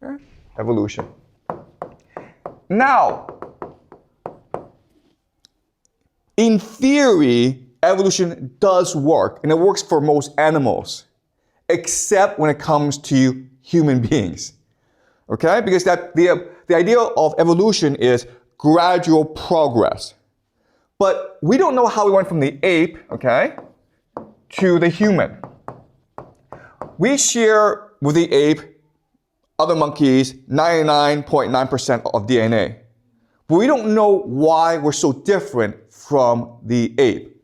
Okay? Evolution. Now, in theory, evolution does work, and it works for most animals, except when it comes to human beings. Okay? Because the idea of evolution is gradual progress. But we don't know how we went from the ape, okay, to the human. We share with the ape, other monkeys, 99.9% of DNA. But we don't know why we're so different from the ape.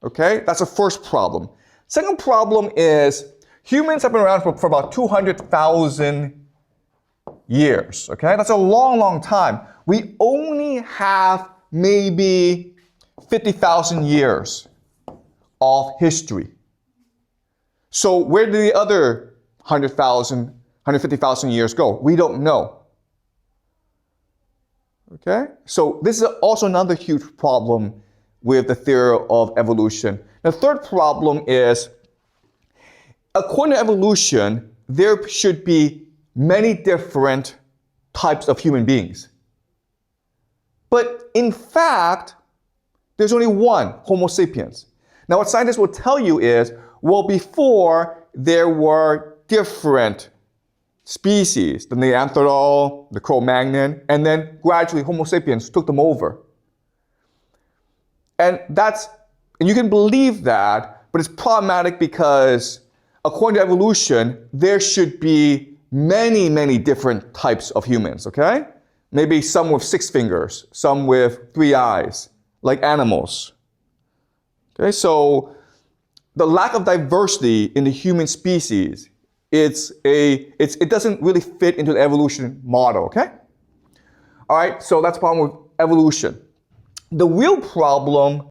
Okay? That's the first problem. Second problem is humans have been around for about 200,000 years. Okay? That's a long, long time. We only have maybe 50,000 years of history. So where did the other 100,000, 150,000 years go? We don't know. Okay? So this is also another huge problem with the theory of evolution. The third problem is, according to evolution, there should be many different types of human beings. But in fact, there's only one, Homo sapiens. Now what scientists will tell you is, well, before there were different species, the Neanderthal, the Cro-Magnon, and then gradually Homo sapiens took them over. And you can believe that, but it's problematic because according to evolution, there should be many, many different types of humans, okay? Maybe some with 6 fingers, some with 3 eyes, like animals. Okay, so the lack of diversity in the human species, it doesn't really fit into the evolution model, okay? All right, so that's the problem with evolution. The real problem